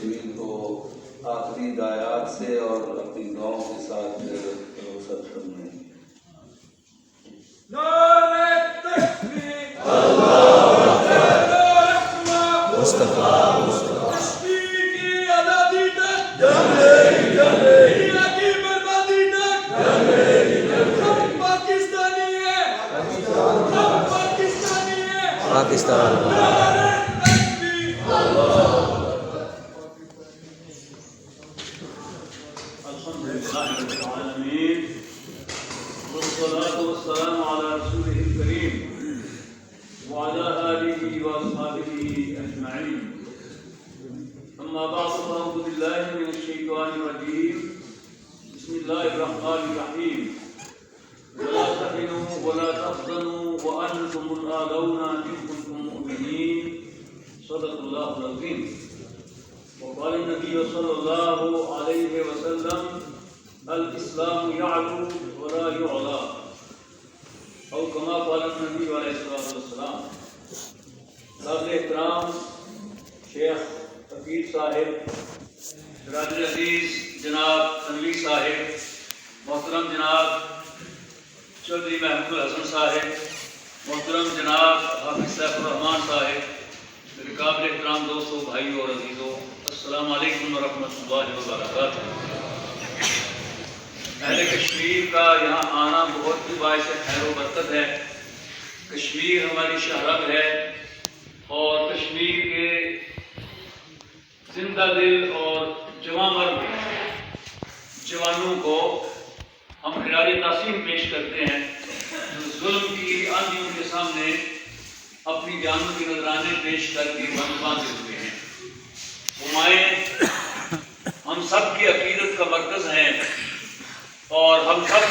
کشمیر کو آخری ہدایات سے اور اپنی دعاؤں کے ساتھ روشن فرمائیں۔ پاکستان الحمدللہ رب العالمین والصلاة والسلام علی رسولہ الکریم وعلی آلہ واصحابہ اجمعین، اما بعد فاعوذ باللہ من الشیطان الرجیم، بسم اللہ الرحمن الرحیم، ولا تهنوا ولا تحزنوا وانتم الاعلون ان كنتم مؤمنین، صدق اللہ العظیم۔ وقال النبي صلى الله عليه وسلم الاسلام يعلو ولا يعلى، او كما قال النبي عليه الصلاه والسلام۔ قابل احترام شیخ فقیر صاحب، برادر عزیز جناب تنویر صاحب، محترم جناب چودھری محمود الحسن صاحب، محترم جناب حافظ سیف الرحمان صاحب، میرے قابل احترام دوستوں، بھائیوں اور عزیزوں، السلام علیکم ورحمۃ اللہ وبرکاتہ۔ اہل کشمیر کا یہاں آنا بہت ہی باعث خیر و برکت ہے۔ کشمیر ہماری شہرگ ہے اور کشمیر کے زندہ دل اور جواں مرد جوانوں کو ہم خراج تحسین پیش کرتے ہیں، جو ظلم کی آندھیوں کے سامنے اپنی جانوں کی نذرانے پیش کر کے باندھے ہوئے ہیں۔ ہمائیں ہم سب کی عقیدت کا مرکز ہیں اور ہم سب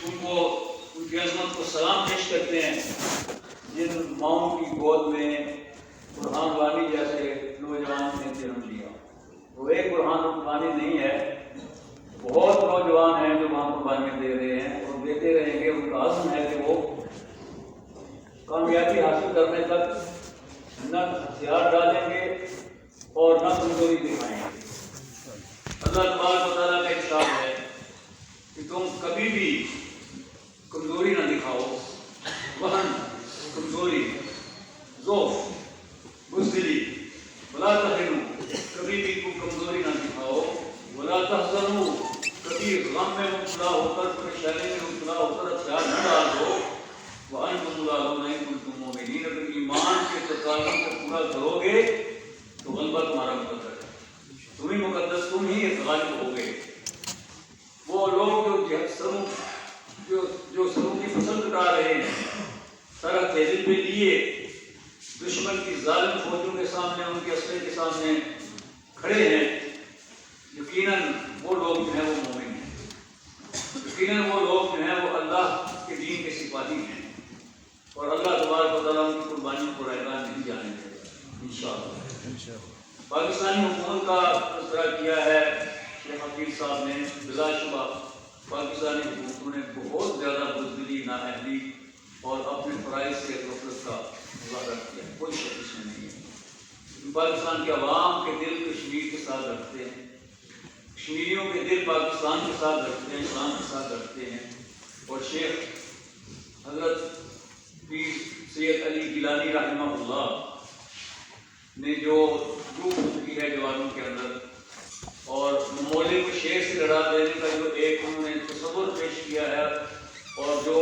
ان کی عظمت کو سلام پیش کرتے ہیں، جن ماؤں کی گود میں برہان وانی جیسے نوجوان نے جنم لیا۔ وہ ایک برہان وانی نہیں ہے، بہت نوجوان ہیں جو وہاں قربانیاں دے رہے ہیں اور دیتے رہیں گے۔ ان کا عزم ہے کہ وہ کامیابی حاصل کرنے تک نہ ہتھیار ڈالیں گے اور نہ کمزوری دکھائیں گے۔ اللہ تبارک و تعالیٰ کا ارشاد ہے کہ تم کبھی بھی کمزوری نہ دکھاؤ، وہن، کمزوری، ضعف، بزدلی، ولا تہنوا، کبھی بھی تم کمزوری نہ دکھاؤ، ولا تحزنوا، کبھی غم میں مبتلا ہو کر، پریشانی میں مبتلا ہو کر ہتھیار نہ ڈال دو، وانتم الاعلون ان کنتم مؤمنین، اگر ایمان کے تقاضوں کو پورا کرو گے تو غلبہ تمہارا مقدر ہے، تم ہی مقدس، تم ہی غالب ہوگے۔ وہ لوگ جو سروں کی فصل کٹا رہے ہیں، سارا تیزی پہ لیے دشمن کی ظالم فوجوں کے سامنے، ان کے اسلحے کے سامنے کھڑے ہیں، یقیناً وہ لوگ جو ہیں وہ مومن ہیں، یقیناً وہ لوگ جو ہیں وہ اللہ کے دین کے سپاہی ہیں، اور اللہ تبارک و تعالیٰ ان کی قربانیوں کو رائگان نہیں جانے دے گا انشاءاللہ۔ پاکستانی حکومت کا تذکرہ کیا ہے شیخ حفیظ صاحب نے، بلا شبہ پاکستانی حکومتوں نے بہت زیادہ بزدلی، نااہلی اور اپنے فرائض سے غفلت کا مظاہرہ کیا ہے، کوئی شک اس میں نہیں ہے۔ پاکستان کے عوام کے دل کشمیر کے ساتھ رکھتے ہیں، کشمیریوں کے دل پاکستان کے ساتھ رکھتے ہیں، اسلام کے ساتھ رکھتے ہیں، اور شیخ حضرت پیر سید علی گیلانی رحمہ اللہ نے جو روح کی ہے جوانوں کے اندر، اور ممالک کو شیر سے لڑا دینے کا جو ایک انہوں نے تصور پیش کیا ہے اور جو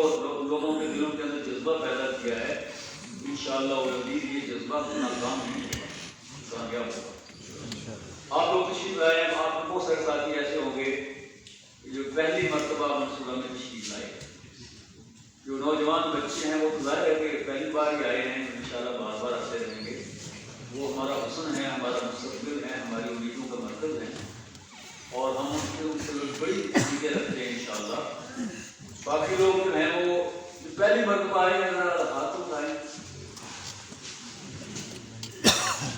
لوگوں کے دلوں کے اندر جذبہ پیدا کیا ہے، انشاءاللہ العزیز یہ جذبہ ناکام نہیں ہوگا، کامیاب ہوگا۔ آپ لوگ تشریف لائے ہیں، آپ کو بہت سارے ساتھی ایسے ہوں گے جو پہلی مرتبہ منصورہ میں تشریف لائے، جو نوجوان بچے ہیں وہ ظاہر ہے کہ پہلی بار ہی آئے ہیں، انشاءاللہ بار بار آتے رہیں گے۔ وہ ہمارا حسن ہے، ہمارا مستقبل ہے، ہماری امیدوں کا مرکز ہے، اور ہم ان سے بڑی امیدیں رکھتے ہیں انشاءاللہ۔ باقی لوگ جو ہیں وہ جو پہلی مرتبہ آئے ہیں ذرا ہاتھ اٹھائیں،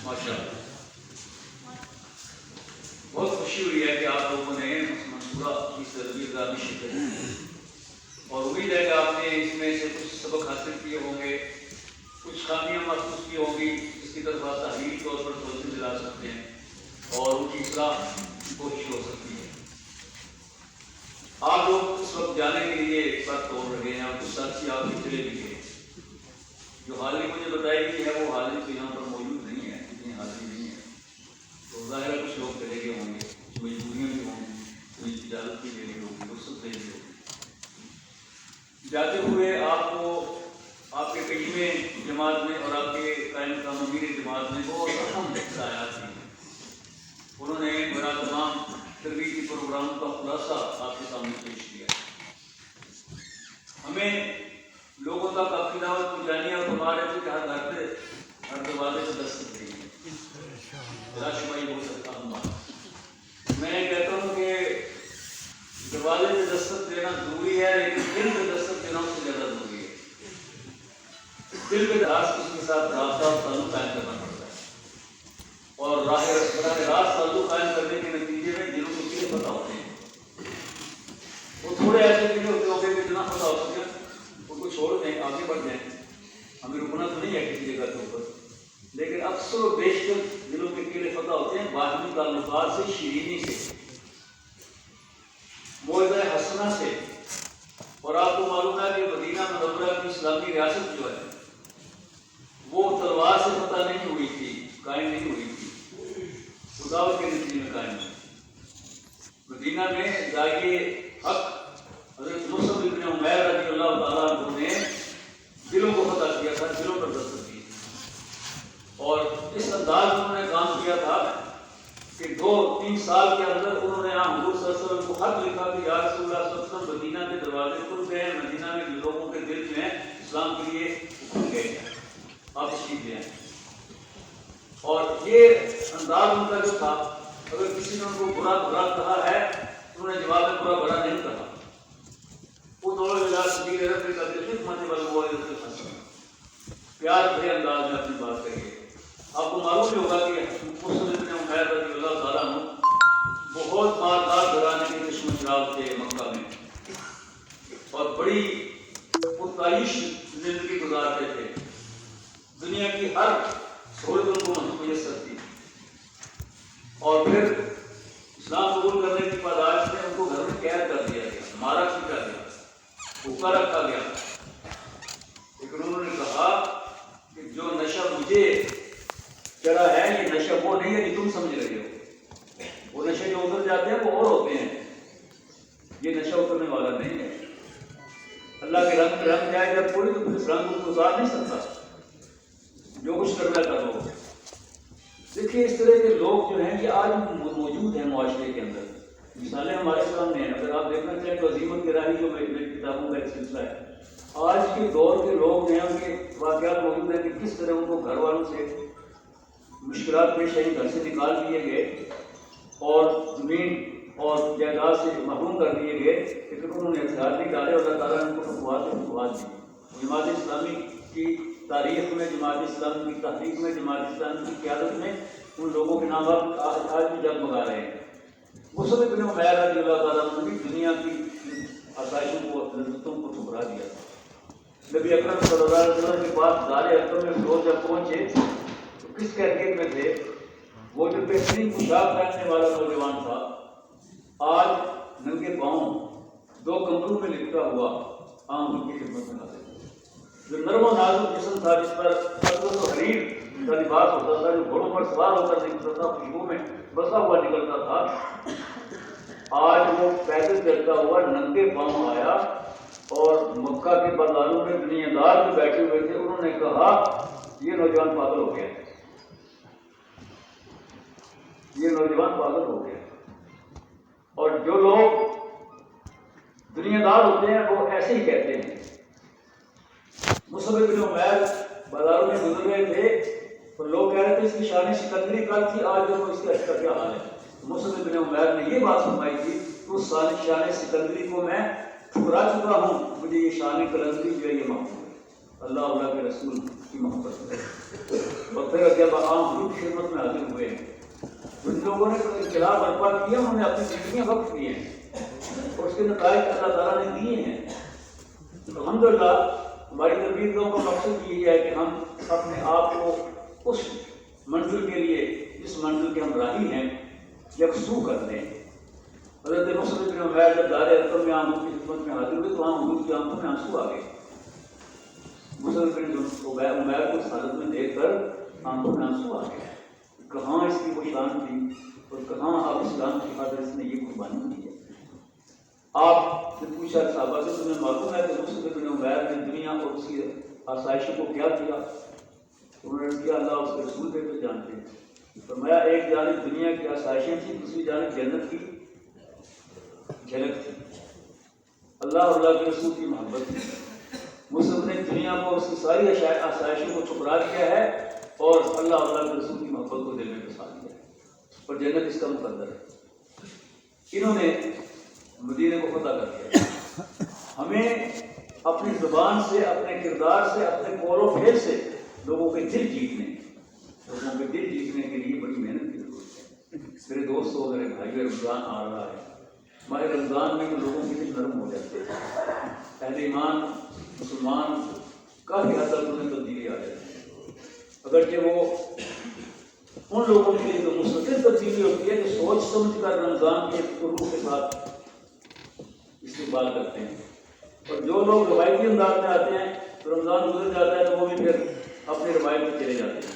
ماشاءاللہ۔ بہت خوشی ہوئی ہے کہ آپ لوگوں نے منصورہ کی تربیت میں شرکت کی، اور امید ہے کہ آپ نے اس میں سے کچھ سبق حاصل کیے ہوں گے، کچھ خامیاں محسوس کی ہوں گی جس کی طرف آپ تحریری طور پر توجہ دلا سکتے ہیں۔ اور ان کی اصلاح کی کوشش ہو سکتی ہے۔ آپ لوگ اس وقت جانے کے لیے پر توڑ رہے ہیں اور کچھ ساتھی آپ کے چلے بھی گئے۔ جو حاضری مجھے بتائی گئی ہے وہ حاضری تو یہاں پر موجود نہیں ہے، اتنی حاضری نہیں ہے، تو ظاہر ہے کچھ لوگ چلے گئے ہوں گے، کچھ مجبوریاں بھی ہوں گی، کوئی اجازت بھی لینی ہوگی، رخصت لینی ہوگی۔ جاتے ہوئے آپ کو آپ کے قیمِ جماعت میں اور آپ کے قائم مقام امیر جماعت میں بہت اہم ہدایات دی۔ انہوں نے بڑا تمام تربیتی پروگرام کا خلاصہ آپ کے سامنے پیش کیا۔ ہمیں لوگوں تک اپنی دعوت پہنچانی ہے اور تمہارے سے ہر گھر پہ ہر دروازے سے دستک دینی ہے۔ راشمائی ہو سکتا ہوں میں کہتا ہوں کہ دروازے پہ دستک دینا ضروری ہے، لیکن دل پہ دستک دینا اس سے زیادہ ضروری ہے۔ دل پہ راست اس کے ساتھ رابطہ اور تعلق قائم کرنا پڑتا ہے، اور راہ راست تعلق قائم کرنے کے نتیجے میں دلوں کے کیلے پتہ ہوتے ہیں۔ وہ تھوڑے ایسے کیلے ہوتے ہوں گے کہ جتنا پتہ ہو سکے ان کو چھوڑ دیں، آگے بڑھ جائیں، ہمیں رکنا تو نہیں ہے کسی جگہ کے اوپر، لیکن اکثر و بیشتر دلوں کے کیلے پتہ ہوتے ہیں باہمی تعلقات سے، شیرینی سے، موعظہ حسنہ سے۔ اور آپ کو معلوم ہے کہ مدینہ منورہ کی اسلامی ریاست جو ہے وہ تلوار سے فتح نہیں ہوئی تھی، قائم نہیں ہوئی تھی، خداوت کے نتیجے میں قائم ہوئی۔ مدینہ میں داعیے حق حضرت مصعب بن عمیر رضی اللہ تعالیٰ عنہ نے دلوں کو فتح کیا تھا، دلوں پر دستک دی، اور اس انداز میں انہوں نے کام کیا تھا کہ 2-3 سال کے اندر انہوں نے حضور صلی اللہ علیہ وسلم کو خط لکھا کہ یا رسول اللہ صلی اللہ علیہ وسلم مدینہ کے دروازے کھل گئے ہیں، مدینہ میں لوگوں کے دل جو ہیں اسلام کے لیے کھل گئے ہیں، آپ تشریف لے آئیں۔ اور یہ انداز ان کا جو تھا، اگر کسی نے ان کو برا کہا ہے انہوں نے جواب میں برا نہیں کہا، وہ دونوں پیار بھرے انداز میں اپنی بات کریے۔ آپ کو معلوم ہی ہوگا کہ مصعب بن عمیر رضی اللہ تعالیٰ عنہ بہت مالدار گھرانے کے دشمن شراب تھے مکہ میں، اور بڑی پرتعیش زندگی گزارتے تھے، دنیا کی ہر سہولت ان کو میسر تھی، اور پھر اسلام قبول کرنے کی پاداش میں ان کو گھر میں قید کر دیا گیا، مارا پیٹا گیا، بھوکا رکھا گیا، لیکن انہوں نے کہا کہ جو نشہ مجھے چڑھا ہے یہ نشہ وہ نہیں ہے جو تم سمجھ رہے ہو، وہ نشے جو اتر جاتے ہیں وہ اور ہوتے ہیں، یہ نشہ اترنے والا نہیں ہے۔ اللہ کے رنگ میں رنگ جائے جب کوئی تو پھر اس رنگ کو اتار نہیں سکتا، جو کچھ کرنا کرو۔ دیکھیے اس طرح کے لوگ جو ہیں یہ آج موجود ہیں معاشرے کے اندر، مثالیں ہمارے سامنے ہیں۔ اگر آپ دیکھنا چاہیں تو عظیمت گراہی جو میری کتابوں کا ایک سلسلہ ہے، آج کے دور کے لوگ ہیں ان کے واقعات موجود ہیں کہ کس طرح ان کو گھر والوں سے مشکلات پیش آئی، گھر سے نکال دیے گئے اور زمین اور جائیداد سے محروم کر دیے گئے، لیکن انہوں نے ہتھیار نہیں ڈالے اور اللہ تعالیٰ نے ان کو فتوحات دی۔ جماعت اسلامی کی تاریخ میں، جماعت اسلامی کی تحریک میں، جماعت اسلامی کی قیادت میں ان لوگوں کے نام آج بھی جگمگا رہے ہیں۔ مصعب بن عمیر رضی اللہ تعالیٰ عنہ نے دنیا کی آسائشوں کو، لذتوں کو ٹھکرا دیا تھا۔ نبی اکرم صلی اللہ علیہ وسلم کے پاس دار ارقم میں فروغ جب پہنچے تو کس کیفیت میں تھے؟ وہ جو بہترین پوشاک پہننے والا نوجوان تھا آج ننگے پاؤں 2 کمروں میں لپٹا ہوا عام ان کی خدمت میں حاضر۔ جو نرم و نازک جسم تھا، جس پر خلوت و حریر کا لباس ہوتا تھا، جو گھوڑوں پر سوار ہو کر نکلتا تھا، خوشبو میں بسا ہوا نکلتا تھا، آج وہ پیدل چلتا ہوا ننگے پاؤں آیا، اور مکہ کے بازاروں میں دنیا دار جو بیٹھے ہوئے تھے انہوں نے کہا یہ نوجوان پاگل ہو گیا، یہ نوجوان پاگل ہو گیا۔ اور جو لوگ دنیا دار ہوتے ہیں وہ ایسے ہی کہتے ہیں۔ مصعب بن عمیر بازاروں میں گزر رہے تھے تو لوگ کہہ رہے تھے اس کی شان سکندری کل تھی، آج دیکھو اس کا کیا حال ہے۔ مصعب بن عمیر نے یہ بات فرمائی تھی تو اس شان سکندری کو میں ٹھکرا چکا ہوں، مجھے یہ شان کلندری جو ہے یہ محبوب ہے، اللہ کے رسول کی محبت ہے۔ اور پھر جب عام حضور کی خدمت میں حاضر ہوئے ہیں، جن لوگوں نے انقلاب برپا کیا انہوں نے اپنی زندگیاں وقف کی ہیں اور اس کے نتائج اللہ تعالیٰ نے دیے ہیں۔ الحمدللہ ہماری تربیتوں کا مقصد یہ ہے کہ ہم اپنے آپ کو اس منزل کے لیے جس منزل کے ہم راہی ہیں یکسو کر دیں۔ حضرت مصعب بن عمیر جب دار ارقم میں آنکھوں کی خدمت میں حاضر ہوئے تو وہاں حضور کی آنکھوں میں آنسو آ گئے۔ مصعب بن عمیر کو اس حالت میں دیکھ کر آنکھوں میں آنسو آ گئے۔ کہاں اس کی وہ شان تھی اور کہاں آپ اسلام کی خاطر اس نے یہ قربانی کی ہے۔ آپ نے پوچھا صحابہ سے تمہیں معلوم ہے کہ مصعب بن عمیر نے دنیا اور اس کی آسائشوں کو کیا کیا؟ انہوں نے کیا اللہ اس کے رسول پہ جانتے ہیں۔ فرمایا ایک جانب دنیا کی آسائشیں تھیں، دوسری جانب جنت کی جھلک تھی، اللہ اور اللہ کے رسول کی محبت تھی۔ مصعب نے دنیا کو اس کی ساری آسائشوں کو ٹھکرا دیا ہے اور اللہ اور اللہ کے رسول کی محبت کو دل میں بسا دیا ہے، اور جنت اس کا مقدر ہے۔ انہوں نے مدینے کو فتح کر دیا۔ ہمیں اپنی زبان سے، اپنے کردار سے، اپنے قول و فعل سے لوگوں کے دل جیتنے کے لیے بڑی محنت کی ضرورت ہے۔ میرے دوستوں، میرے بھائیوں، رمضان آ رہا ہے۔ ماہ رمضان میں تو لوگوں کے دل نرم ہو جاتے ہیں، اہل ایمان مسلمان کافی حد تک انہیں تبدیلی آ جاتی ہے، اگرچہ وہ ان لوگوں کے لیے جو مستقل تبدیلی ہوتی ہے کہ سوچ سمجھ کر رمضان کے روح کے ساتھ استقبال کرتے ہیں، اور جو لوگ روایتی انداز میں آتے ہیں تو رمضان گزر جاتا ہے تو وہ بھی پھر اپنے روایت میں چلے جاتے ہیں۔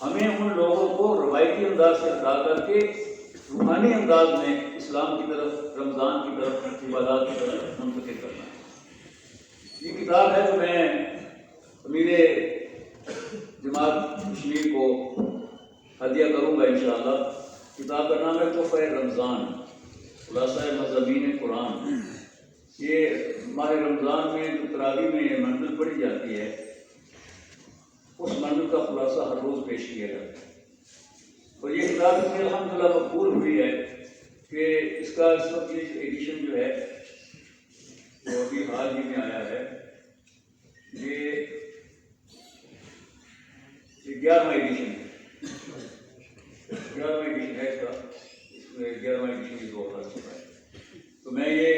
ہمیں ان لوگوں کو روایتی انداز سے ہٹا کر کے روحانی انداز میں اسلام کی طرف، رمضان کی طرف، عبادات کی طرف منتقل کرنا ہے۔ یہ کتاب ہے جو میں امیر جماعت کشمیر کو ہدیہ کروں گا انشاءاللہ۔ کتاب کا نام ہے تحفہ رمضان، خلاصہ مضامین قرآن۔ یہ ماہ رمضان میں جو تراویح میں منزل پڑھی جاتی ہے اس منزل کا خلاصہ ہر روز پیش کیا جاتا ہے، اور یہ کتاب اس میں الحمدللہ مقبول ہوئی ہے کہ اس کا اس وقت یہ ایڈیشن جو ہے وہ ابھی حال ہی میں آیا ہے، یہ 11واں ایڈیشن ہے، 11واں ایڈیشن ہے اس کا، اس میں 11واں ایڈیشن کی 2 ہزار چکا ہے۔ تو میں یہ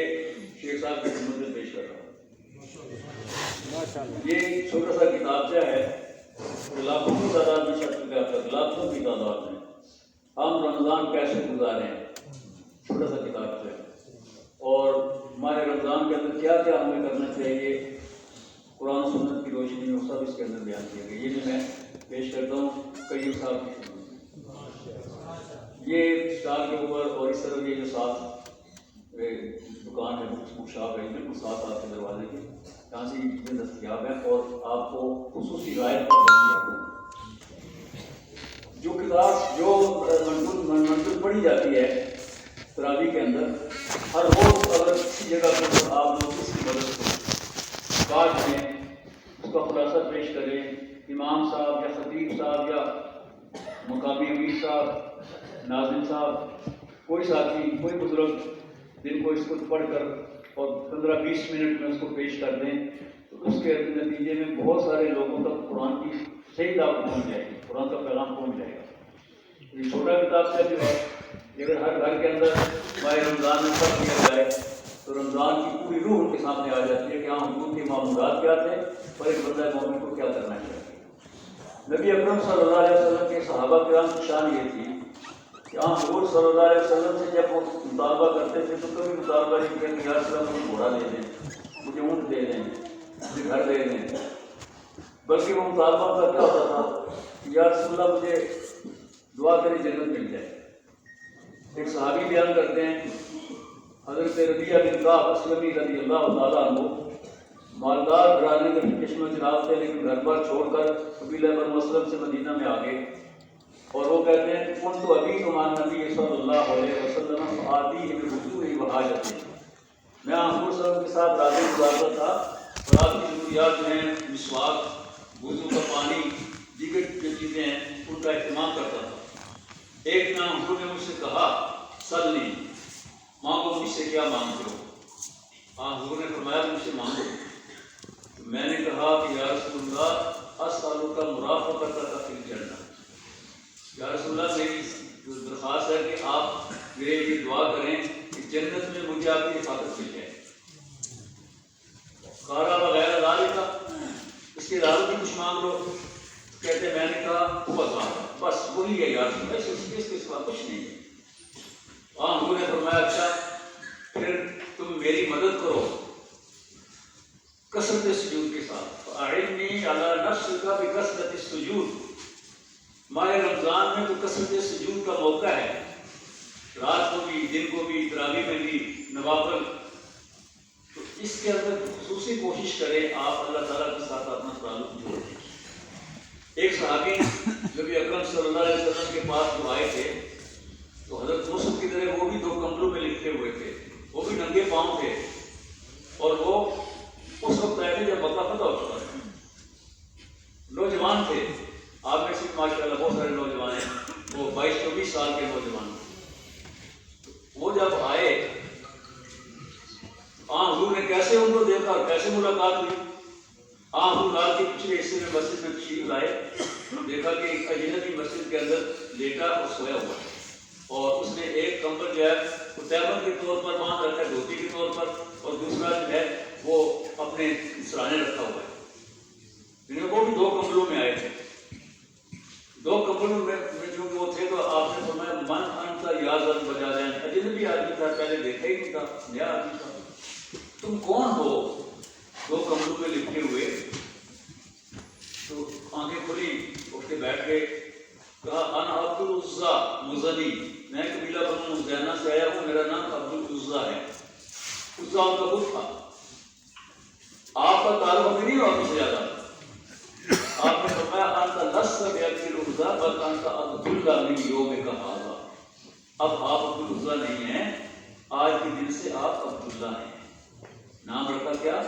شیخ صاحب کی خدمت میں پیش کر رہا ہوں۔ یہ چھوٹا سا کتابچہ ہے، لاکھوں کی تعداد میں چھپ چکا ہے، لاکھوں کی تعداد میں ہم رمضان کیسے گزارے ہیں، چھوٹا سا کتابچہ ہے، اور ماہ رمضان کے اندر کیا کیا ہمیں کرنا چاہیے قرآن سنت کی روشنی میں، سب اس کے اندر بیان کیا گیا۔ یہ بھی میں پیش کرتا ہوں کئی صاحب کی خدمت میں۔ یہ اسٹال کے اوپر اور اس طرح یہ جو ساتھ دکان ہے، بک شاپ ہے، بالکل ساتھ آپ کے دروازے کے جہاں سے یہ چیزیں دستیاب ہیں، اور آپ کو خصوصی رعایت پر دستیاب ہیں۔ جو کتاب جو منزل پڑھی جاتی ہے تراویح کے اندر، ہر روز اگر کسی جگہ پر آپ لوگ اس کی مدد کو کاٹ دیں، اس کا خلاصہ پیش کریں، امام صاحب یا خطیب صاحب یا مقامی امیر صاحب، ناظم صاحب، کوئی ساتھی، کوئی بزرگ جن کو اس کو پڑھ کر اور 15-20 منٹ میں اس کو پیش کر دیں تو اس کے نتیجے میں بہت سارے لوگوں تک قرآن کی صحیح دعوت پہنچ جائے گی، قرآن کا پیغام پہنچ جائے گا۔ یہ چھوٹا کتاب سے جو ہے اگر ہر گھر کے اندر ماہ رمضان میں پڑھ دیا جائے تو رمضان کی پوری روح ان کے سامنے آ جاتی ہے کہ ہاں حضور کے معمولات کیا تھے اور ایک بندہ مومن کو کیا کرنا چاہیے۔ نبی اکرم صلی اللہ علیہ وسلم کے صحابہ کرام کی شان یہ تھی کہ ہاں حضور صلی اللہ علیہ وسلم سے جب وہ مطالبہ کرتے تھے تو کبھی مطالبہ نہیں کیا کہ یا رسول اللہ مجھے گھوڑا دے دیں، مجھے اونٹ دے دیں، مجھے گھر دے دیں، بلکہ وہ مطالبہ کا کیا ہوتا تھا کہ یا رسول اللہ مجھے دعا کرے جنت مل جائے۔ ایک صحابی بیان کرتے ہیں حضرت ربیعہ بن کعب اسلمی رضی اللہ تعالیٰ عنہ مالدار گھرانے کے چشمہ چراغ تھے، لیکن گھر بار چھوڑ کر قبیلہ بنو اسلم سے مدینہ میں آ گئے، اور وہ کہتے ہیں کہ کنت ابیت مع النبی صلی اللہ علیہ وسلم فآتیہ بوضوئہ وحاجتہ، میں حضور صلی اللہ علیہ وسلم کے ساتھ راتیں گزارتا تھا اور آپ کی ضروریات جو ہیں مسواک، وضو کا پانی، دیگر جو چیزیں ہیں ان کا اہتمام کرتا تھا۔ ایک دن حضور نے مجھ سے کہا صلی، مانگو مجھ سے کیا مانگتے ہو؟ حضور نے فرمایا مجھ سے مانگو۔ میں نے کہا کہ یا رسول اللہ اسألک مرافقتک فی الجنہ، یا رسول اللہ میری جو درخواست ہے کہ آپ میرے لیے دعا کریں کہ جنت میں مجھے آپ کی حفاظت مل جائے۔ قال وغیر ذالک، اس کے علاوہ بھی کچھ مانگ لو۔ کہتے میں نے کہا ہوا ذالک، بس وہی ہے یار، اس کے سوا کچھ نہیں ہے۔ حضور نے فرمایا اچھا پھر تم میری مدد کرو کثرت سجود کے ساتھ، اعنی علی نفسک بکثرت السجود۔ ماہ رمضان میں تو کثرت سجود کا موقع ہے، رات کو بھی دن کو بھی تراویح میں بھی نوافل، تو اس کے اندر خصوصی کوشش کریں آپ اللہ تعالیٰ کے ساتھ اپنا تعلق جوڑیں۔ ایک صحابی نبی اکرم صلی اللہ علیہ وسلم کے پاس جو آئے تھے تو حضرت موسیٰ کی طرح وہ بھی 2 کمروں میں لپٹے ہوئے تھے، وہ بھی ننگے پاؤں تھے، اور وہ اس وقت آئے تھے جب مکہ فتح ہو چکا تھا، نوجوان تھے۔ آپ میں سے ماشاءاللہ بہت سارے نوجوان ہیں، وہ 22-24 سال کے نوجوان تھے۔ وہ جب آئے حضور نے کیسے ان کو دیکھا، کیسے ملاقات ہوئی، حضور رات کے پچھلے حصے میں مسجد میں تشریف لائے، دیکھا کہ ایک اجنبی مسجد کے اندر لیٹا اور سویا ہوا ہے، اور اس نے ایک کمبل جو ہے وہ تیمم کے طور پر باندھ رکھا ہے، دھوتی کے طور پر، اور دوسرا جو ہے وہ اپنے سرانے رکھا ہوا ہے۔ وہ بھی 2 کمبلوں میں آئے تھے، 2 کمبلوں میں جو وہ تھے، تو آپ نے فرمایا من انت یا ذا البجادین، اجنبی آدمی تھا، پہلے دیکھا ہی نہیں تھا، نیا آدمی تھا، تم کون ہو 2 کمروں میں لپٹے ہوئے؟ تو آنکھیں کھلی، اٹھ کے بیٹھ گئے، کہا انا عبد العزیٰ مزنی، میں قبیلہ بنو مزینہ سے آیا ہوں، میرا نام عبد العزیٰ ہے۔ عزیٰ ان کا بت تھا۔ آپ کا تعلق ابھی نہیں ہوا مجھ سے زیادہ، آپ نے فرمایا انت لست بعبد العزیٰ بل انت عبد اللہ من یومک ھذا، اب آپ عبد العزیٰ نہیں ہیں، آج کے دن سے آپ عبداللہ ہیں۔ نام رکھا کیا؟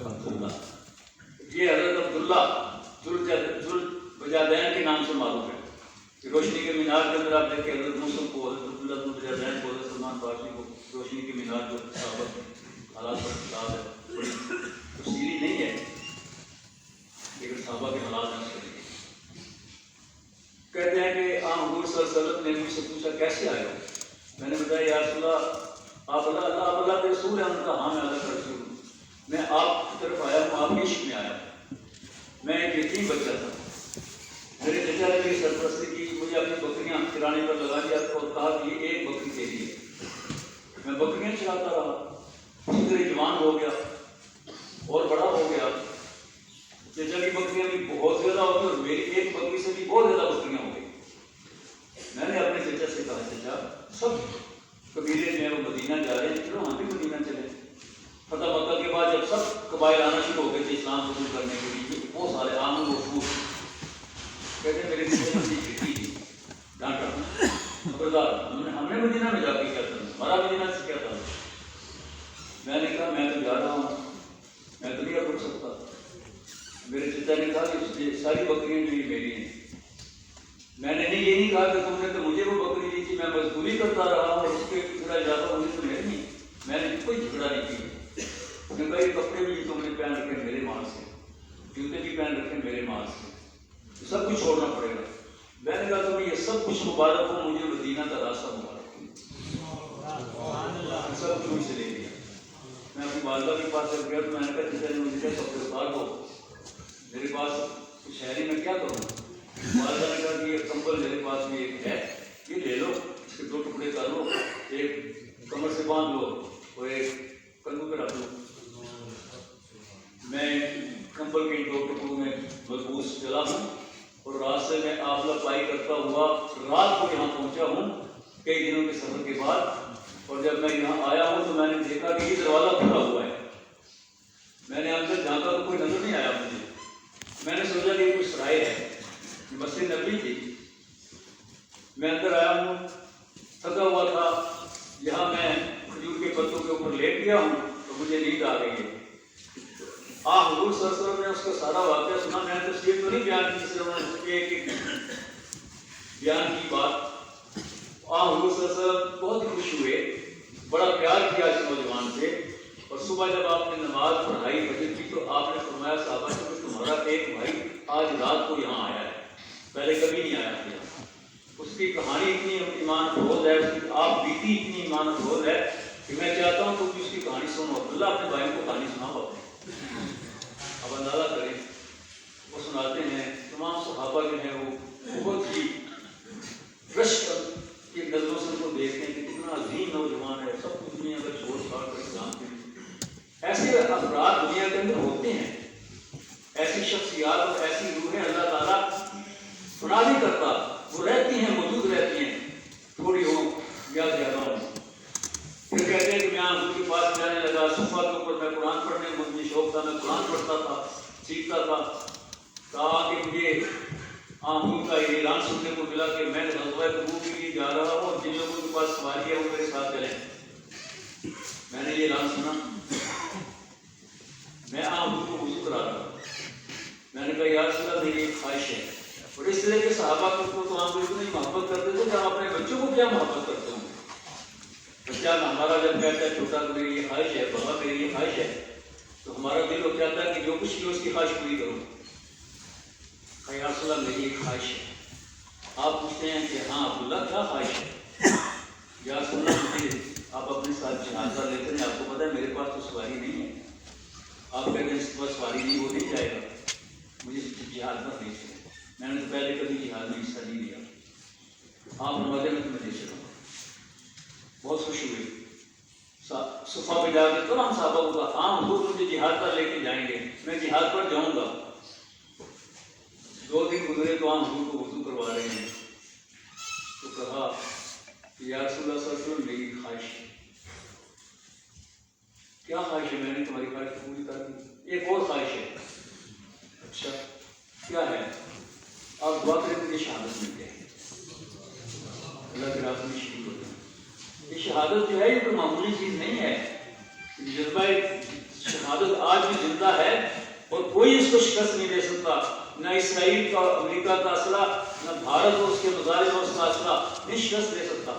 عبداللہ۔ یہ حضرت عبداللہ ذوالبجادین کے نام سے معروف ہے کہ روشنی کے مینار کے اندر آپ دیکھیں حضرت موسیٰ کو، حضرت عبداللہ ذوالبجادین کو، حضرت سلمان فارسی کو، روشنی کے مینار جو صحابہ حالات پر کتاب ہے، بڑی تفصیلی نہیں ہے لیکن صحابہ کے حالات میں سے کہتے ہیں کہ حضور صلی اللہ علیہ وسلم نے مجھ سے پوچھا کیسے آئے ہو؟ میں نے بتایا یا رسول اللہ آپ اللہ کے رسول ہیں؟ ان کا ہاں میں اللہ کا رسول ہوں، میں آپ کی طرف آیا ہوں، آپ کے عشق میں آیا ہوں۔ میں ایک یتیم بچہ تھا، میرے چچا نے میری سرپرستی کی، مجھے اپنی بکریاں چرانے پر لگا دیا اور کہا کہ یہ ایک بکری کے لیے، میں بکریاں چراتا رہا، اسی طرح جوان ہو گیا اور بڑا ہو گیا، چچا کی بکریاں بھی بہت زیادہ ہو گئی اور میری ایک بکری سے بھی بہت زیادہ بکریاں ہو گئی۔ میں نے اپنے چچا سے کہا چچا سب قبیلے جو ہیں وہ مدینہ جا رہے ہیں، چلو ہم بھی مدینہ چلیں۔ فتح مکہ کے بعد جب سب قبائل آنا شروع ہو گئے تھے اسلام قبول کرنے کے لیے، بہت سارے عام وفود کہتے ہیں میرے پیچھے کھڑکی تھی، ڈانٹا خبردار، ہم نے مدینہ میں جا کے کیا کرنا، ہمارا مدینہ سے کیا کرنا۔ میں نے کہا میں تو جا رہا ہوں، میں تو نہیں رک سکتا۔ میرے چچا نے کہا کہ ساری بکریاں جو یہ میری ہیں۔ میں نے یہ نہیں کہا کہ تم نے تو مجھے وہ بکری دی تھی، میں مزدوری کرتا رہا ہوں اور اس کے پورا اجازت مجھے تو میرے نہیں، میں نے کوئی جھگڑا نہیں کیا۔ میں کہا یہ کپڑے بھی تم نے پہن رکھے میرے مال سے، جوتے بھی پہن رکھے میرے مال سے، تو سب کچھ چھوڑنا پڑے گا۔ میں نے کہا تمہیں یہ سب کچھ مبارک ہو، مجھے مدینہ کا راستہ مبارک ہو، سب کچھ سے لے لیا۔ میں اپنی والدہ کے پاس جب گیا تو میں نے کہا چچا نے مجھے کیا کپڑے اتار دو، میرے پاس کچھ ہے نہیں، میں کیا کروں؟ والدہ نے کہا کہ یہ کمبل میرے پاس بھی ایک ہے، یہ لے لو، اس کے 2 ٹکڑے کر لو، ایک کمر سے باندھ لو اور ایک کندھوں پہ رکھ لو۔ میں کمبل کے 2 ٹکڑوں میں ملبوس چلا ہوں اور رات سے میں آفلا پائی کرتا ہوا رات کو یہاں پہنچا ہوں کئی دنوں کے سفر کے بعد، اور جب میں یہاں آیا ہوں تو میں نے دیکھا کہ یہ دروازہ کھلا ہوا ہے۔ میں نے اندر جھانکا تو کوئی نظر نہیں آیا مجھے، میں نے سوچا کہ یہ کوئی سرائے ہے، مسجد نبوی تھی۔ میں اندر آیا ہوں، تھکا ہوا تھا، یہاں میں کھجور کے پتوں کے اوپر لیٹ گیا ہوں تو مجھے نیند آ گئی ہے۔ حضور صلی اللہ علیہ وسلم نے اس کا سارا واقعہ سنا، میں نے تصویر تو نہیں بیان کی، جس سے انہوں نے ایک بیان کی بات۔ حضور صلی اللہ علیہ وسلم بہت خوش ہوئے، بڑا پیار کیا اس نوجوان سے، اور صبح جب آپ نے نماز پڑھائی فجر کی تو آپ نے فرمایا صحابہ کہ تمہارا ایک بھائی آج رات کو یہاں آیا ہے، پہلے کبھی نہیں آیا تھا۔ اس کی کہانی اتنی ایمان افروز ہے، اس کی آپ بیتی اتنی ایمان افروز ہے کہ میں چاہتا ہوں تم بھی اس کی کہانی سنو۔ اللہ اپنے بھائی کو کہانی سناؤ اپنے، اب اندازہ کریں۔ وہ سناتے ہیں، تمام صحابہ جو ہیں وہ بہت ہی رشک کی نظروں سے ان کو دیکھتے ہیں کہ کتنا عظیم نوجوان ہے، سب کچھ دنیا کا چھوڑ چھاڑ کر اسلام کے لیے۔ ایسے افراد دنیا کے اندر ہوتے ہیں، ایسی شخصیات اور ایسی روحیں اللہ تعالیٰ بنا نہیں کرتا، وہ رہتی ہیں، موجود رہتی ہیں، تھوڑی ہو یا زیادہ ہو۔ پھر کہتے ہیں کہ میں حضور کے پاس جانے لگا، صفحہ کے اوپر میں قرآن پڑھنے میں مجھے شوق تھا، میں قرآن پڑھتا تھا، سیکھتا تھا، کہا کہ مجھے حضور کا یہ اعلان سننے کو ملا کہ میں غزوہ تبوک کے لیے جا رہا ہوں اور جن لوگوں کے پاس سواری ہے وہ میرے ساتھ چلیں۔ میں نے یہ اعلان سنا، میں حضور کو وضو کرا رہا ہوں، میں نے کہا یا رسول اللہ میری ایک خواہش ہے، اور اس طرح کے صحابہ کو تو آپ اتنی محبت کرتے تھے کہ آپ اپنے بچوں کو کیا محبت کرتے ہوں۔ بچہ ہمارا جب کہتا ہے چھوٹا کہ میری یہ خواہش ہے، بڑا میری یہ خواہش ہے، تو ہمارا دل ہو جاتا ہے کہ جو کچھ بھی اس کی خواہش پوری کروں۔ یا رسول اللہ میری ایک خواہش ہے۔ آپ پوچھتے ہیں کہ ہاں عبداللہ کیا خواہش ہے؟ یا رسول اللہ مجھے آپ اپنے ساتھ جہاد پر لیتے ہیں، آپ کو پتہ ہے میرے پاس تو سواری نہیں ہے، آپ کہتے ہیں اس کے پاس سواری نہیں، وہ نہیں جائے گا، مجھے جہاد پر لے چلیں۔ میں نے تو پہلے کبھی جہاد میں حصہ نہیں لیا، آپ نمازے میں تمہیں لے چلوں۔ بہت خوشی ہوئی، صفحہ پہ جا کے تمام صحابہ کو کہا ہاں حضور مجھے جہاد پر لے کے جائیں گے، میں جہاد پر جاؤں گا۔ 2 دن گزرے تو ہم حضور کو وضو کروا رہے ہیں، تو کہا کہ یا رسول اللہ صلی اللہ علیہ وسلم میری خواہش ہے۔ کیا خواہش ہے؟ میں نے تمہاری خواہش پوری کر دی، ایک اور خواہش ہے۔ اچھا کیا ہے؟ آپ دعا کریں مجھے شہادت مل جائے، اللہ کے راستے میں شہید ہو جائیں۔ یہ شہادت جو ہے یہ کوئی معمولی چیز نہیں ہے، جذبہ شہادت آج بھی زندہ ہے اور کوئی اس کو شکست نہیں دے سکتا، نہ اسرائیل کا امریکہ کا اسلحہ، نہ بھارت اور اس کے مظالم اور اس کا اسلحہ نہیں شکست دے سکتا۔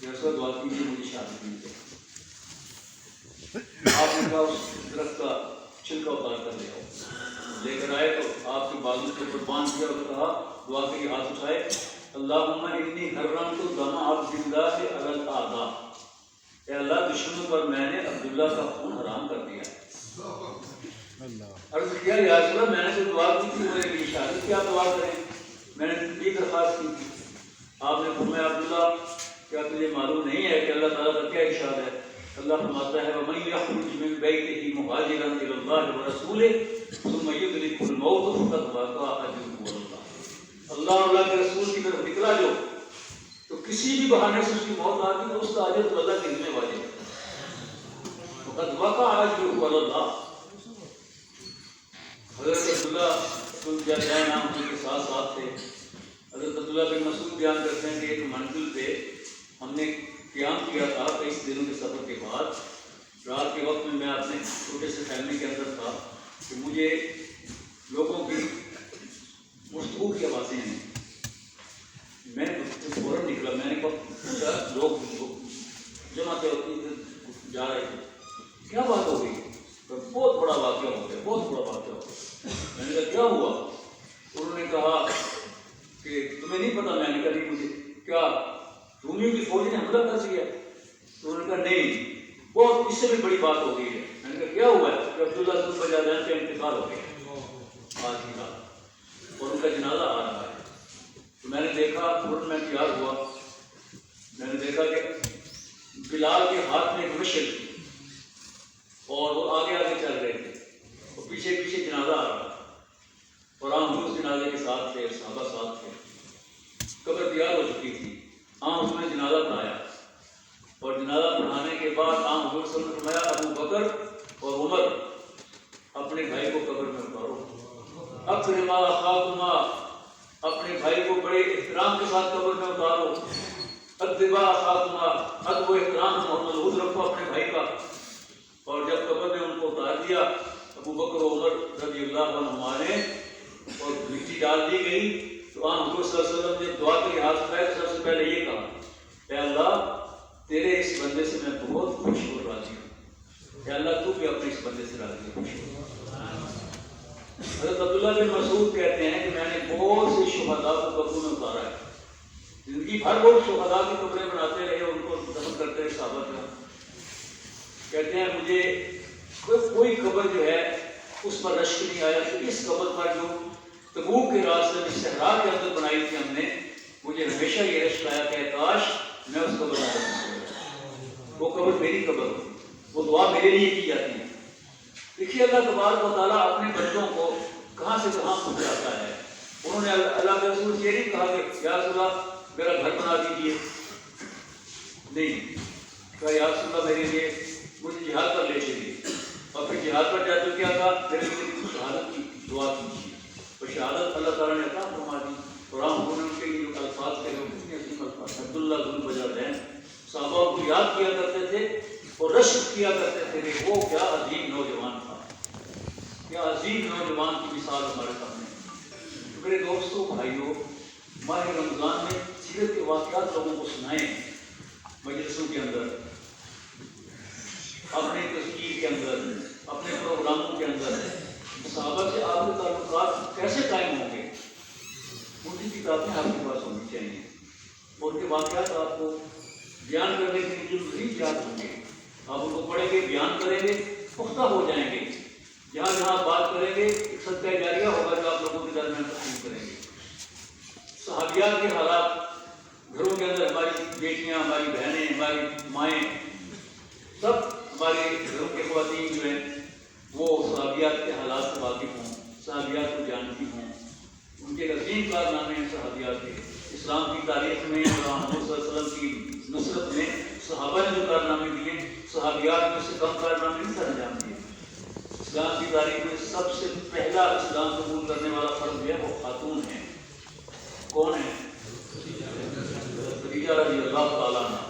جیسا دعا کیجیے مجھے شہادت مل جائے۔ آپ نے کہا اس درخت کا چھلکا اتار کر لے آؤ، لے کر آئے تو آپ کے بازو کے اوپر باندھ دیا اور کہا دعا کے لیے ہاتھ اٹھائے، اللہم انی حرمت دم عبد اللہ علی الاعداء، اے اللہ دشمنوں پر میں نے عبداللہ کا خون حرام کر دیا۔ عرض کیا یا رسول اللہ میں نے تو دعا کی تھی میرے لیے شہادت کیا دعا کریں، میں نے یہ درخواست کی تھی۔ آپ نے فرمایا عبداللہ کیا تجھے معلوم نہیں ہے کہ اللہ تعالیٰ کا کیا ارشاد ہے؟ اللہ فرماتا ہے وَمَن يَخْرُجْ مِن بَيْتِهِ مُهَاجِرًا إِلَى اللَّهِ وَرَسُولِهِ ثُمَّ يُدْرِكْهُ الْمَوْتُ فَقَدْ وَقَعَ أَجْرُهُ عَلَى اللَّهِ، اللہ اور اللہ کے رسول کی طرف نکلا جو تو کسی بھی بہانے سے اس کی موت آ گئی تو اس کا اجر تو اللہ کے ذمہ واجب ہے، فَقَدْ وَقَعَ أَجْرُهُ عَلَى اللَّهِ۔ حضرت عبداللہ بن جابر نام کے ساتھ ساتھ تھے۔ حضرت عبداللہ بن مسعود بیان کرتے ہیں کہ ایک منزل پہ ہم نے قیام کیا تھا 23 دنوں کے سفر کے بعد، رات کے وقت میں اپنے چھوٹے سے فیملی کے اندر تھا کہ مجھے لوگوں کی گفتگو کی آوازیں ہیں، میں فوراً نکلا، میں نے پوچھا لوگ جمع جا رہے تھے کیا بات ہو گئی؟ بہت بڑا واقعہ ہو گیا، بہت بڑا واقعہ ہو گیا۔ میں نے کہا کیا ہوا؟ انہوں نے کہا کہ تمہیں نہیں پتا؟ میں نے کہا نہیں مجھے، کیا رومیوں کی فوج نے حملہ کر دیا؟ تو انہوں نے کہا نہیں، بہت اس سے بھی بڑی بات ہو گئی ہے۔ میں نے کہا کیا ہوا ہے؟ کہ عبداللہ بن بجادین کا انتقال ہو گیا آج کی رات اور ان کا جنازہ آ رہا ہے۔ تو میں نے دیکھا، فوراً میں تیار ہوا، میں نے دیکھا کہ بلال کے ہاتھ میں ایک مشعل تھی اور وہ آگے آگے چل رہے تھے اور پیچھے پیچھے جنازہ آ رہا اور ہم اس جنازے کے ساتھ تھے، صحابہ ساتھ تھے، قبر تیار ہو چکی تھی۔ اس نے جنازہ پڑھایا اور جنازہ پڑھانے کے بعد حضور صلی اللہ علیہ وسلم نے فرمایا ابو بکر اور عمر اپنے بھائی کو قبر میں اتارو، اکرما اخاکما، اپنے بھائی کو بڑے احترام کے ساتھ قبر میں اتارو، ادبا اخاکما، ادب و احترام ملحوظ رکھو اپنے بھائی کا۔ اور جب قبر میں ان کو اتار دیا ابو بکر و عمر رضی اللہ عنہما نے اور مٹی ڈال دی گئی، تو حضور صلی اللہ علیہ وسلم نے دعا کے لیے ہاتھ اٹھائے تو سب سے پہلے یہ کہا اے اللہ تیرے اس بندے سے میں بہت خوش اور راضی ہوں، اے اللہ تو بھی اپنے اس بندے سے راضی خوش ہو۔ حضرت عبداللہ بن مسعود کہتے ہیں کہ میں نے بہت سے شہداء کو قبروں میں اتارا ہے، زندگی بھر لوگ شہداء کی قبریں بناتے رہے، ان کو دفن کرتے رہے صحابہ کرام۔ کہتے ہیں مجھے کوئی قبر جو ہے اس پر رشک نہیں آیا کہ اس قبر پر جو تبوک کے راستے میں صحرا کے اندر بنائی تھی ہم نے، مجھے ہمیشہ یہ رشک آیا کہ کاش میں اس قبر میں رہوں، وہ قبر میری قبر ہو، وہ دعا میرے لیے کی جاتی ہے۔ دیکھیے اللہ تبارک و تعالیٰ اپنے بندوں کو کہاں سے کہاں پہنچاتا ہے۔ انہوں نے اللہ کے رسول یہ نہیں کہا کہ یا رسول اللہ میرا گھر بنا دیجیے، نہیں کہا یا رسول اللہ میرے لیے مجھے جہاد پر لے چلیے، اور پھر جہاد پر جاتے کیا کہا میرے لیے شہادت کی دعا کیجیے، اور شہادت اللہ تعالیٰ نے عطا فرما دی۔ قرآن نے ان کے لیے جو الفاظ کہے وہ کتنے عظیم الفاظ، عبداللہ بن بجادین صحابہ کو یاد کیا کرتے تھے اور رشک کیا کرتے تھے کہ وہ کیا عظیم نوجوان تھا، کیا عظیم نوجوان کی مثال ہمارے سامنے۔ میرے دوستوں بھائیوں، ماہ رمضان میں سیرت کے واقعات لوگوں کو سنائیں، مجلسوں کے اندر، اپنے تذکیر کے اندر، اپنے پروگراموں کے اندر صحابہ سے آپ کے تعلقات کیسے قائم ہوں گے، ان کی کتابیں آپ کے پاس ہونی چاہیے، اور ان کے واقعات آپ کو بیان کرنے کے لیے مزید یاد ہوں گے، آپ ان کو پڑھیں گے، بیان کریں گے، پختہ ہو جائیں گے، جہاں جہاں بات کریں گے ایک صدقہ جاریہ ہوگا جو آپ لوگوں کے درمیان تقسیم کریں گے۔ صحابیات کے حالات، گھروں کے اندر ہماری بیٹیاں، ہماری بہنیں، ہماری مائیں، سب ہمارے گھروں کے خواتین جو ہیں وہ صحابیات کے حالات سے واقف ہوں، صحابیات کو جانتی ہوں، ان کے عظیم کارنامے ہیں صحابیات کے۔ اسلام کی تاریخ میں اور محمد صلی اللہ علیہ وسلم کی نصرت میں صحابہ نے جو کارنامے دیے، صحابیات میں سے کم کارنامے نہیں سر انجام دیے۔ اسلام کی تاریخ میں سب سے پہلا اسلام قبول کرنے والا فرد جو ہے وہ خاتون ہے، کون ہے؟ خدیجہ رضی اللہ تعالیٰ عنہ۔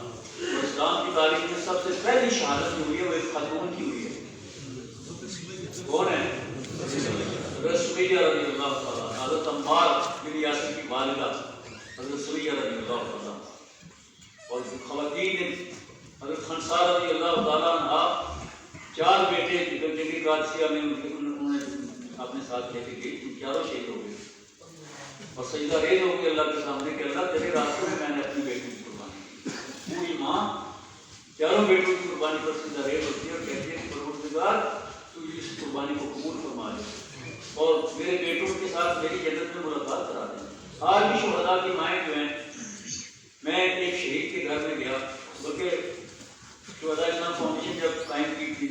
اور اسلام کی تاریخ میں سب سے پہلی شہادت جو ہوئی ہے وہ ایک خاتون کی ہوئی ہے، کون ہے؟ حضرت سمیہ رضی اللہ تعالیٰ عنہ، حضرت عمار بن یاسر کی والدہ حضرت سمیہ رضی اللہ تعالیٰ عنہ۔ اور خواتین حضرت خنسا رضی اللہ تعالیٰ عنہ، 4 بیٹے جنگی قادسیہ میں انہوں نے اپنے ساتھ لے کے گئی، چاروں شہید ہو گئے اور سجدہ ریز ہو گئی اللہ کے سامنے کہ اللہ تیرے راستے میں نے اپنی بیٹی کی قربانی کی۔ پوری ماں چاروں بیٹوں کی قربانی پر سجدہ ریز ہوتی ہے اور کہتی ہے کہ پروردگار تو اس قربانی کو قبول فرما دے اور میرے بیٹوں کے ساتھ میری جنت میں ملاقات کرا دیں۔ آج بھی شہداء کی مائیں جو ہیں، میں ایک شہید کے گھر میں گیا، بلکہ شہداء اسلام فاؤنڈیشن جب قائم کی تھی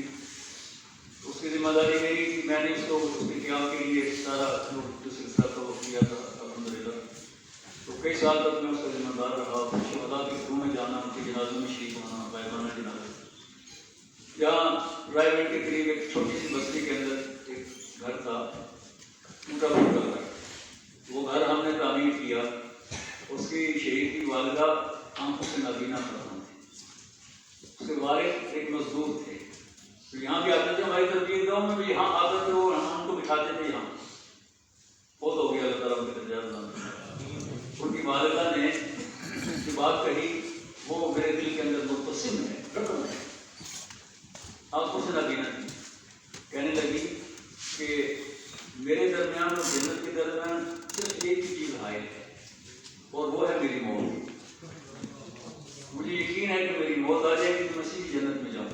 اس کی ذمہ داری میری تھی، میں نے اس کو اس کے قیام کے لیے سارا جو سلسلہ تھا وہ کیا تھا الحمدللہ۔ تو کئی سال تک میں اس کا ذمہ دار رہا، شہداء کے گھروں میں جانا، ان کے جنازوں میں شریک ہونا، غائبانہ جنازہ۔ یہاں ڈرائی وے کے قریب ایک چھوٹی سی بستی کے اندر ایک گھر تھا، ٹوٹا پھوٹا گھر، وہ گھر ہم نے تعمیر کیا۔ اس کی شہید کی والدہ آنکھوں سے نابینا پرسن تھی، اس کے والد ایک مزدور تھے، تو یہاں بھی آتے تھے، ہماری تربیت گاؤں میں بھی یہاں آتے تھے، وہ ہم ان کو بٹھاتے تھے یہاں، بہت ہو گیا اللہ تعالیٰ ان کے درجات بلند۔ ان کی والدہ نے جو بات کہی وہ میرے دل کے اندر متصم ہے، رقم ہے، آنکھوں سے نابینا تھی، کہنے لگی کہ میرے درمیان اور جنت کے درمیان صرف ایک ہی چیز حائل ہے اور وہ ہے میری موت۔ مجھے یقین ہے کہ میری موت آ جائے گی تو میں سیدھی جنت میں جاؤں،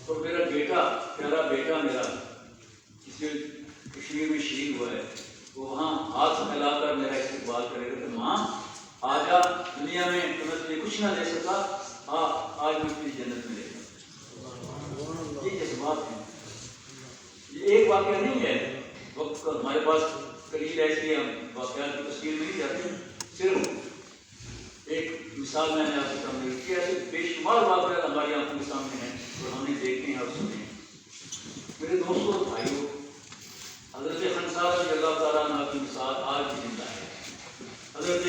اور میرا بیٹا، پیارا بیٹا میرا جسے کشمیر میں شہید ہوا ہے، وہ وہاں ہاتھ پھیلا کر میرا استقبال کرے گا کہ ماں آجا، دنیا میں تمہیں تجھے کچھ نہ دے سکا، آج میں تجھے جنت میں لے گا۔ یہ جذبات ہیں، یہ ایک واقعہ نہیں ہے، وقت ہمارے پاس قلیل ایسی ہم واقعات کی تصویر نہیں جاتی، صرف ایک مثال میں نے آپ کے سامنے رکھی ہے، ایسے بے شمار واقعات ہماری آنکھوں کے سامنے ہیں اور ہم نے دیکھے ہیں اور سنے ہیں۔ میرے دوستوں اور بھائیوں، حضرت خنسا رضی اللہ تعالیٰ عنہ کی مثال آج بھی زندہ ہے، حضرت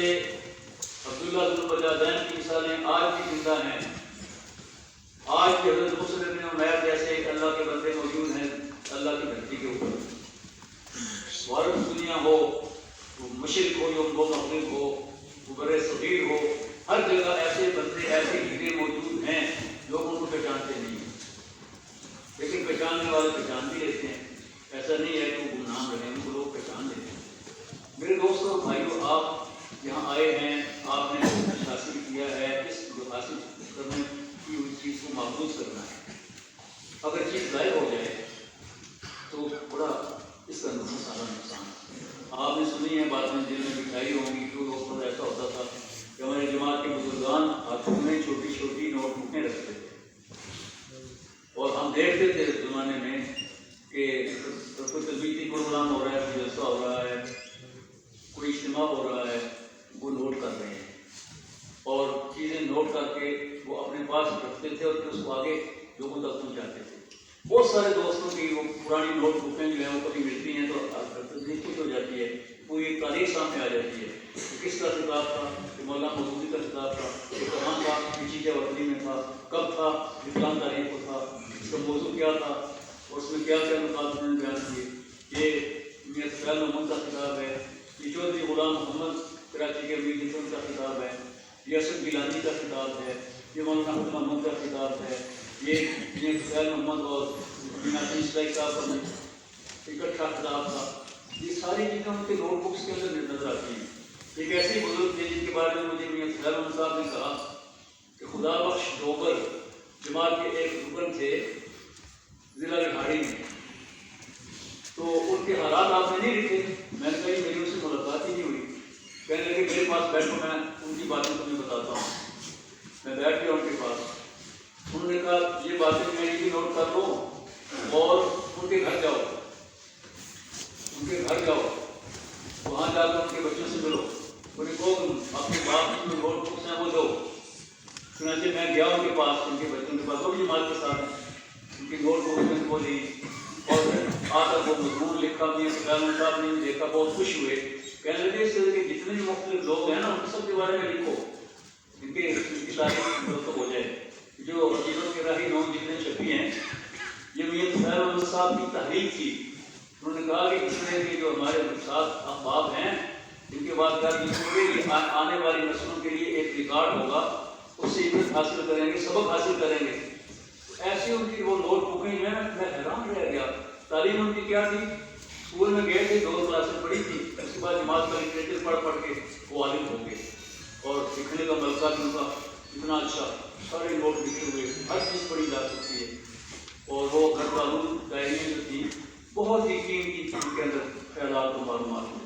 عبداللہ بن بجادین کی مثالیں آج بھی زندہ ہیں، آج بھی حضرت مسلم بن عمیر جیسے اللہ کے بندے موجود ہیں اللہ کی دھرتی کے اوپر۔ وارث دنیا ہو، وہ مشرق ہو، وہ مغرب ہو، وہ بر صغیر ہو، ہر جگہ ایسے بندے، ایسے ہیرے موجود ہیں، لوگ ان کو پہچانتے نہیں ہیں، لیکن پہچاننے والے پہچان بھی لیتے ہیں، ایسا نہیں ہے کہ وہ گمنام رہے، ان کو لوگ پہچان لیتے ہیں۔ میرے دوستوں اور بھائیوں، آپ یہاں آئے ہیں، آپ نے کچھ حاصل کیا ہے، اس جو حاصل کرنے کی اس چیز کو محفوظ کرنا ہے۔ اگر چیز ضائع ہو جائے تو بڑا اس کا سارا نقصان ہے۔ آپ نے دیکھتے تھے اس زمانے میں کہ کوئی تربیتی پروگرام ہو رہا ہے، کوئی جلسہ ہو رہا ہے، کوئی اجتماع ہو رہا ہے، وہ نوٹ کر رہے ہیں اور چیزیں نوٹ کر کے وہ اپنے پاس رکھتے تھے اور پھر اس کو آگے لوگوں تک پہنچاتے تھے۔ بہت سارے دوستوں کی وہ پرانی نوٹ بکیں جو ہیں وہ کبھی ملتی ہیں تو تصدیق کچھ ہو جاتی ہے، پوری ایک تاریخ سامنے آ جاتی ہے کہ کس کا خطاب تھا، کہ مولانا مودودی کا خطاب تھا، کہ کہاں تھا، کسی کے وطنی میں تھا، کب تھا، اسلام تاریخ کو تھا، اس کا موضوع کیا تھا اور اس میں کیا کیا نکات انہوں نے بیان کیے۔ یہ میاں سفیان محمد کا خطاب ہے، یہ چودھری غلام محمد کراچی کے امیر جتن کا خطاب ہے، یہ اسد گیلانی کا خطاب ہے، یہ مولانا حسن محمد کا خطاب ہے، یہ میاں سفیان محمد اور میاں اسلائی صاحب کا اکٹھا خطاب تھا۔ یہ ساری چیزیں ان کے نوٹ بکس کے اندر نظر آتی ہیں۔ ایک ایسی بزرگ تھے جن کے بارے میں مجھے میاں سفیان محمد صاحب نے کہا کہ خدا بخش ڈوگر جماعت کے ایک رکن تھے ضلع رہاڑی میں، تو ان کے حالات آپ نے نہیں لکھے۔ میں نے کہا یہ میری ان سے ملاقات ہی نہیں ہوئی۔ کہنے لگے میرے پاس بیٹھو، میں ان کی باتیں تمہیں بتاتا ہوں۔ میں بیٹھ گیا ان کے پاس، انہوں نے کہا یہ باتیں میں یہ بھی نوٹ کر لو اور ان کے گھر جاؤ، ان کے گھر جاؤ، وہاں جا کر ان کے بچوں سے ملو، انہیں کہو تم اپنے باپ کی جو نوٹ بکس ہیں وہ دو۔ چنانچہ میں گیا ان کے پاس، ان کے بچوں کے پاس، وہ بھی جماعت کے ساتھ ہیں، ان کی نوٹ بکس میں وہ لی اور آ کر وہ مضمون لکھا۔ میاں سفیان محمد صاحب نے دیکھا، بہت خوش ہوئے، کہنے لگے اس طرح کے جتنے بھی مختلف لوگ ہیں نا ان سب کے بارے میں لکھو، ان کی تاریخ مرتب ہو جائے۔ جو عقیدت کے راہی نام جتنے چھپی ہیں یہ میاں سفیان محمد صاحب کی تحریک تھی۔ انہوں نے کہا کہ اس طرح کے جو ہمارے ساتھ احباب ہیں ان کے بعد کیا کہ آنے والی نسلوں کے لیے ایک ریکارڈ ہوگا، اس سے عبرت حاصل کریں گے، سبق حاصل کریں گے۔ ایسی ان کی وہ نوٹ بکیں جو ہیں میں حیران رہ گیا۔ تعلیم ان کی کیا تھی؟ اسکول میں گئے تھے، 2 کلاسیں پڑھی تھی، اس کے بعد جماعت کا لٹریچر پڑھ پڑھ کے وہ عالم ہو گئے اور لکھنے کا ملکہ بھی ان کا اتنا اچھا، سارے نوٹ لکھے ہوئے، ہر چیز پڑھی جا سکتی ہے۔ اور وہ گھر قانون ڈائریاں جو تھی بہت ہی قیمتی تھی، ان کے اندر خیالات و معلومات ہوئے۔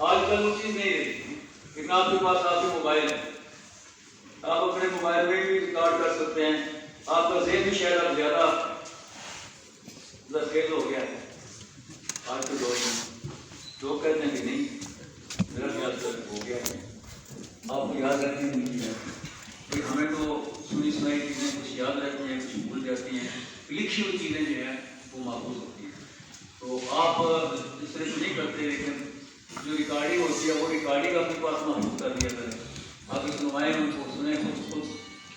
آج کل وہ چیز نہیں رہی، لیکن آپ کے پاس آپ کے موبائل ہے، آپ اپنے موبائل میں بھی ریکارڈ کر سکتے ہیں۔ آپ کا ذہن بھی شاید اب زیادہ زرخیز ہو گیا ہے آج کے دور میں۔ لوگ کہتے ہیں کہ نہیں، میرا خیال تک ہو گیا ہے، آپ کو یاد رکھنے نہیں ہے کہ ہمیں تو سنی سنائی چیزیں کچھ یاد رہتی ہیں، کچھ بھول جاتی ہیں، لکھی ہوئی چیزیں جو ہیں وہ محفوظ ہوتی ہیں۔ تو آپ اس طرح سے نہیں کرتے، لیکن جو ریکارڈنگ ہوتی ہے وہ ریکارڈنگ اپنے پاس محفوظ کر دیا کریں، آپ اس نمائیں ان کو سنیں، خود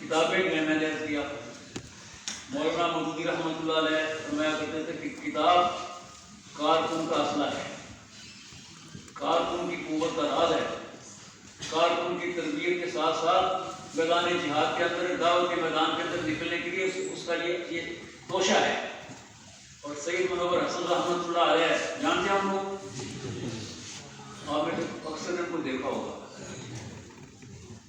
کتابیں میں نے عرض کیا مولانا مودودی رحمۃ اللہ علیہ فرمایا کرتے تھے کہ کتاب کارکن کا اسلحہ ہے، کارکن کی قوت کا راز ہے، کارکن کی تربیت کے ساتھ ساتھ میدان جہاد کے اندر، دعوت کے میدان کے اندر نکلنے کے لیے اس کا یہ توشہ ہے۔ اور سید منور حسن رحمۃ اللہ علیہ جانتے ہیں ہم لوگ، آپ نے اکثر ان کو دیکھا ہوگا،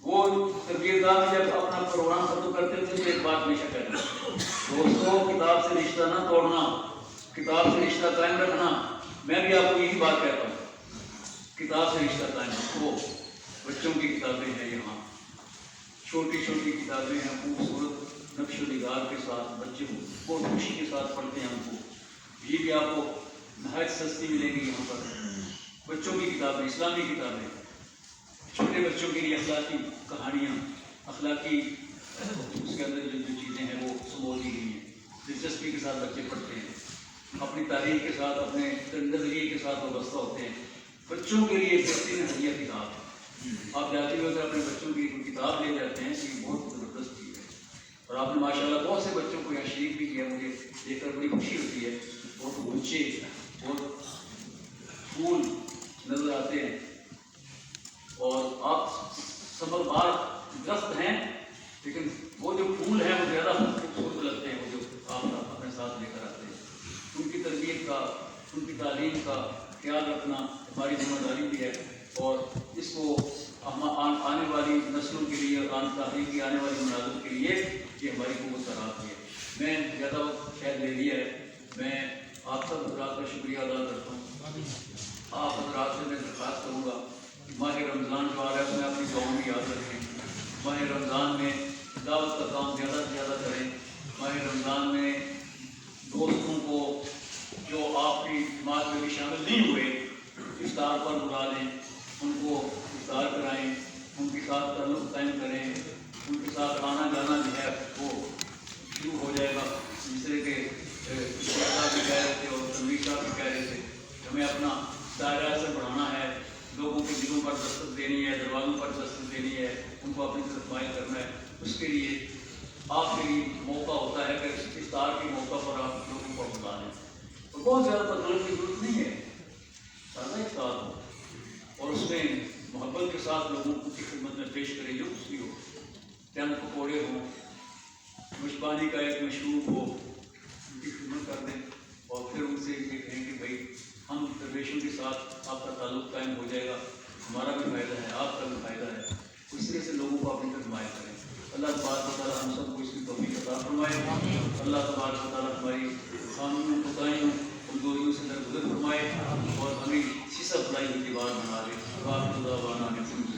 وہ تربیت گاہ میں جب اپنا پروگرام ختم کرتے تھے تو ایک بات ہمیشہ کہتے ہیں، دوستوں کتاب سے رشتہ نہ توڑنا، کتاب سے رشتہ قائم رکھنا۔ میں بھی آپ کو یہی بات کہتا ہوں، کتاب سے رشتہ قائم رکھو۔ بچوں کی کتابیں ہیں، یہاں چھوٹی چھوٹی کتابیں ہیں، خوبصورت نقش و نگار کے ساتھ، بچے بہت خوشی کے ساتھ پڑھتے ہیں ان کو۔ یہ بھی آپ کو نہایت سستی ملے گی یہاں پر، بچوں کی کتابیں، اسلامی کتابیں، چھوٹے بچوں کے لیے اخلاقی کہانیاں، اخلاقی اس کے اندر جو چیزیں ہیں وہ سمو دی گئی ہیں، دلچسپی کے ساتھ بچے پڑھتے ہیں، اپنی تاریخ کے ساتھ، اپنے نظریے کے ساتھ وابستہ ہوتے ہیں۔ بچوں کے لیے ایک بہترین ہدیہ کتاب ہے۔ آپ جاتے ہوئے اگر اپنے بچوں کی کتاب لے جاتے ہیں تو یہ بہت زبردست چیز ہے، اور آپ نے ماشاءاللہ بہت سے بچوں کو یہاں شریک بھی کیا، مجھے دیکھ کر بڑی خوشی ہوتی ہے۔ بہت اونچے، بہت پھول نظر آتے ہیں، اور آپ ثمربار درخت ہیں، لیکن وہ جو پھول ہیں وہ زیادہ خوبصورت لگتے ہیں، وہ جو آپ اپنے ساتھ لے کر آتے ہیں۔ ان کی تربیت کا، ان کی تعلیم کا خیال رکھنا ہماری ذمہ داری بھی ہے، اور اس کو آنے والی نسلوں کے لیے، تاریخ کی آنے والی مناظر کے لیے یہ ہماری قوت کا راز ہے۔ میں زیادہ وقت شاید لے لیا ہے، میں آپ سب حضرات کا شکریہ ادا کرتا ہوں۔ آپ حضرات سے میں درخواست کروں گا کہ ماہ رمضان جو آ رہا ہے اس میں اپنی دعاؤں میں یاد رکھیں، ماہ رمضان میں دعوت کا کام زیادہ سے زیادہ کریں، ماہ رمضان میں افطار پر بلا لیں، ان کو افطار کرائیں، ان کے ساتھ تعلق قائم کریں، ان کے ساتھ آنا جانا جو ہے وہ شروع ہو جائے گا. جس طرح کہ بھی کہہ رہے تھے اور تنویر صاحب بھی کہہ رہے تھے، ہمیں اپنا دائرہ سے بڑھانا ہے، لوگوں کے دلوں پر دستک دینی ہے، دروازوں پر دستک دینی ہے، ان کو اپنی طرف مائل کرنا ہے. اس کے لیے آپ کے لیے موقع ہوتا ہے کہ افطار کے موقع پر آپ لوگوں کو بلا لیں. اور بہت زیادہ بدلنے کی ضرورت نہیں ہے، سادہ افطار ہو اور اس میں محبت کے ساتھ لوگوں کی خدمت میں پیش کریں جو کچھ بھی ہو. چند پکوڑے ہوں، مشبانی کا ایک مشروب ہو، ان کی خدمت کر دیں اور پھر ان سے یہ کہیں کہ بھائی ہم درویشوں کے ساتھ آپ کا تعلق قائم ہو جائے گا، ہمارا بھی فائدہ ہے، آپ کا بھی فائدہ ہے. اس طرح سے لوگوں کو اپنی طرف مائل کریں. اللہ تبارک و تعالیٰ ہم سب کو اس کی توفیق عطا فرمائے. اللہ تبارک و تعالیٰ ہماری خانوں کوتاہیوں کمزوریوں سے درگزر فرمائے اور ہمیں اسی سب بڑائی کی دیوار بنا لے. خدا وانا الحمدللہ.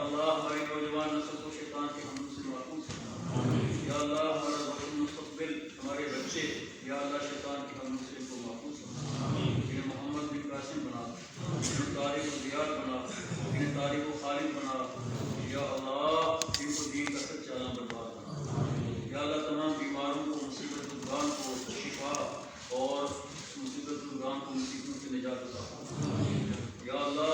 اللہ ہمارے نوجوان نسل کو شیطان کے حملوں سے محفوظ فرما. یا اللہ ہمارا وطن مستقبل حکمران کو مصیبتوں سے نجات عطا فرما۔ یا اللہ